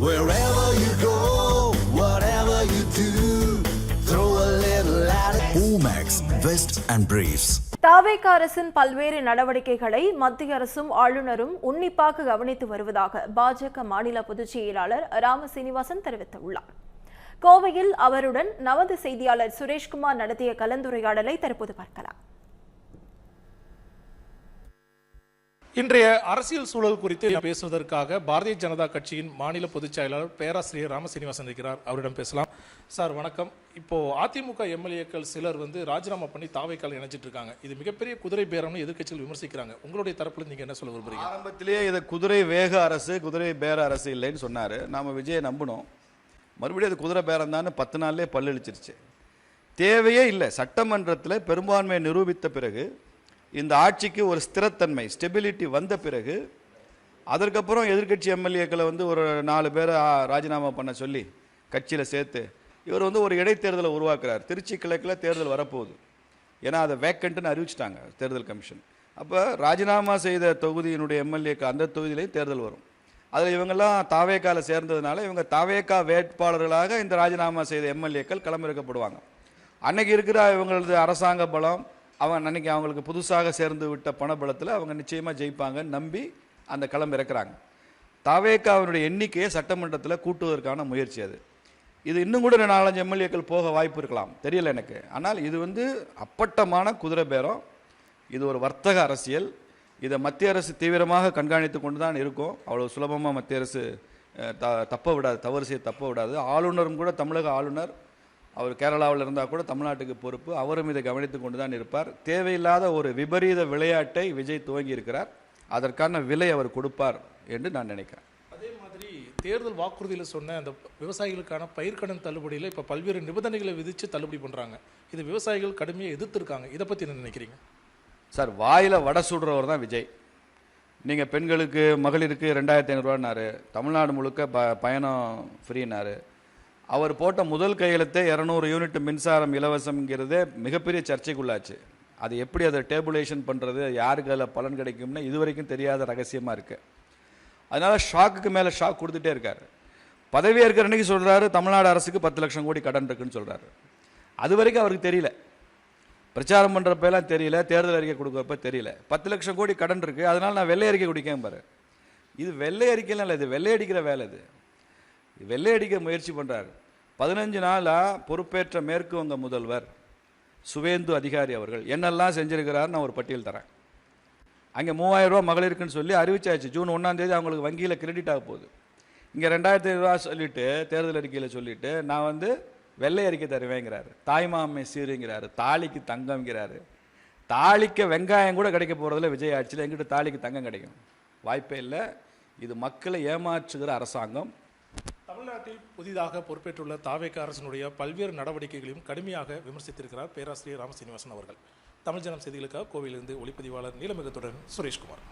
Wherever you go, whatever you do, throw a little at it. Omax, Vest and Briefs. தாவேக அரசின் பல்வேறு நடவடிக்கைகளை மத்திய அரசும் ஆளுநரும் உன்னிப்பாக கவனித்து வருவதாக பாஜக மாநில பொதுச் செயலாளர் ராம சீனிவாசன் தெரிவித்துள்ளார். கோவையில் அவருடன் நமது செய்தியாளர் சுரேஷ்குமார் நடத்திய கலந்துரையாடலை தற்போது பார்க்கலாம். இன்றைய அரசியல் சூழல் குறித்து பேசுவதற்காக பாரதிய ஜனதா கட்சியின் மாநில பொதுச் செயலாளர் பேராசிரியர் ராம சீனிவாசன் இருக்கிறார். அவரிடம் பேசலாம். சார் வணக்கம். இப்போ அதிமுக எம்எல்ஏக்கள் சிலர் ராஜினாமா பண்ணி தாவேக்கால இணைஞ்சிட்டு இருக்காங்க. இது மிகப்பெரிய குதிரை பேரம்னு எதிர்க்கட்சிகள் விமர்சிக்கிறாங்க. உங்களுடைய தரப்புல நீங்க என்ன சொல்ல விரும்புறீங்க? ஆரம்பத்திலேயே இது குதிரை வேக அரசு, குதிரை பேர அரசு இல்லைன்னு சொன்னாரு. நாம விஜயை நம்பணும். மறுபடியும் அது குதிரை பேரம் தான் 10 நாள்லயே பல்லளிச்சிருச்சு. தேவையே இல்லை. சட்டமன்றத்தில் பெரும்பான்மையை நிரூபித்த பிறகு இந்த ஆட்சிக்கு ஒரு ஸ்திரத்தன்மை, ஸ்டெபிலிட்டி வந்த பிறகு அதற்கப்புறம் எதிர்கட்சி எம்எல்ஏக்களை ஒரு 4 பேரை ராஜினாமா பண்ண சொல்லி கட்சியில் சேர்த்து இவர் ஒரு இடைத்தேர்தலை உருவாக்குறார். திருச்சி கிழக்கில் தேர்தல் வரப்போகுது. ஏன்னா அதை வேக்கண்ட்டுன்னு அறிவிச்சிட்டாங்க தேர்தல் கமிஷன். அப்போ ராஜினாமா செய்த தொகுதியினுடைய எம்எல்ஏக்கு அந்த தொகுதியிலேயும் தேர்தல் வரும். அதில் இவங்கெல்லாம் தாவேக்கால சேர்ந்ததுனால இவங்க தாவேக்கா வேட்பாளர்களாக இந்த ராஜினாமா செய்த எம்எல்ஏக்கள் களமிறக்கப்படுவாங்க. அன்னைக்கு இருக்கிற இவங்களது அரசாங்க பலம், அன்னைக்கு அவங்களுக்கு புதுசாக சேர்ந்து விட்ட பணபலத்தில் அவங்க நிச்சயமாக ஜெயிப்பாங்க நம்பி அந்த களம் இறக்குறாங்க. தாவேக்காவினுடைய எண்ணிக்கையை சட்டமன்றத்தில் கூட்டுவதற்கான முயற்சி அது. இது இன்னும் கூட 4-5 எம்எல்ஏக்கள் போக வாய்ப்பு இருக்கலாம், தெரியல எனக்கு. ஆனால் இது அப்பட்டமான குதிரை பேரம். இது ஒரு வர்த்தக அரசியல். இதை மத்திய அரசு தீவிரமாக கண்காணித்து கொண்டு தான் இருக்கும். அவ்வளோ சுலபமாக மத்திய அரசு தப்ப விடாது, தவறு செய்ய தப்ப விடாது. ஆளுநரும் கூட, தமிழக ஆளுநர் அவர் கேரளாவில் இருந்தால் கூட தமிழ்நாட்டுக்கு பொறுப்பு, அவரும் இதை கவனித்து கொண்டு தான் இருப்பார். தேவையில்லாத ஒரு விபரீத விளையாட்டை விஜய் துவங்கி இருக்கிறார். அதற்கான விலை அவர் கொடுப்பார் என்று நான் நினைக்கிறேன். அதே மாதிரி தேர்தல் வாக்குறுதியில் சொன்ன அந்த விவசாயிகளுக்கான பயிர்க்கடன் தள்ளுபடியில் இப்போ பல்வேறு நிபந்தனைகளை விதித்து தள்ளுபடி பண்ணுறாங்க. இது விவசாயிகள் கடுமையாக எதிர்த்திருக்காங்க. இதை பற்றி என்ன நினைக்கிறீங்க? சார், வாயில் வடை சுடுறவர் தான் விஜய். நீங்கள் பெண்களுக்கு, மகளிருக்கு 2500 ரூபான்னாரு, தமிழ்நாடு முழுக்க பயணம் ஃப்ரீனாரு. அவர் போட்ட முதல் கையெழுத்தை 200 யூனிட் மின்சாரம் இலவசம்ங்கிறதே மிகப்பெரிய சர்ச்சைக்குள்ளாச்சு. அது எப்படி அதை டேபுலேஷன் பண்ணுறது, யாருக்கு அதில் பலன் கிடைக்கும்னு இதுவரைக்கும் தெரியாத ரகசியமாக இருக்குது. அதனால் ஷாக்குக்கு மேலே ஷாக் கொடுத்துட்டே இருக்கார். பதவியாக இருக்கிற அன்றைக்கி சொல்கிறாரு தமிழ்நாடு அரசுக்கு 10 லட்சம் கோடி கடன் இருக்குன்னு சொல்கிறாரு. அது வரைக்கும் அவருக்கு தெரியல. பிரச்சாரம் பண்ணுறப்பெல்லாம் தெரியல, தேர்தல் அறிக்கை கொடுக்குறப்ப தெரியல. 10 லட்சம் கோடி கடன் இருக்குது, அதனால் நான் வெள்ளை அறிக்கை குடிக்கேன் பாரு. இது வெள்ளை அறிக்கைலாம் இல்லை, இது வெள்ளை அடிக்கிற வேலை. இது வெள்ளை அடிக்க முயற்சி பண்ணுறாரு. 15 நாளாக பொறுப்பேற்ற மேற்கு வங்க முதல்வர் சுவேந்து அதிகாரி அவர்கள் என்னெல்லாம் செஞ்சிருக்கிறார் நான் ஒரு பட்டியல் தரேன். அங்கே 3000 ரூபா மகளிருக்குன்னு சொல்லி அறிவிச்சாச்சு. ஜூன் 1ஆம் தேதி அவங்களுக்கு வங்கியில் கிரெடிட் ஆக போகுது. இங்கே 2500 ரூபா சொல்லிட்டு தேர்தல் அறிக்கையில் சொல்லிட்டு நான் வெள்ளை அறிக்கை தருவேங்கிறாரு. தாய்மாமை சீருங்கிறாரு, தாலிக்கு தங்கம்ங்கிறாரு. தாலிக்கு வெங்காயம் கூட கிடைக்க போகிறதில்ல விஜய் ஆட்சியில். எங்கிட்ட தாலிக்கு தங்கம் கிடைக்கும்? வாய்ப்பே இல்லை. இது மக்களை ஏமாற்றுகிற அரசாங்கம். தமிழ்நாட்டில் புதிதாக பொறுப்பேற்றுள்ள தாவேக அரசினுடைய பல்வேறு நடவடிக்கைகளையும் கடுமையாக விமர்சித்திருக்கிறார் பேராசிரியர் ராம சீனிவாசன் அவர்கள். தமிழ் ஜனம் செய்திகளுக்காக கோவையிலிருந்து ஒளிப்பதிவாளர் நீலமிகத்துடன் சுரேஷ்குமார்.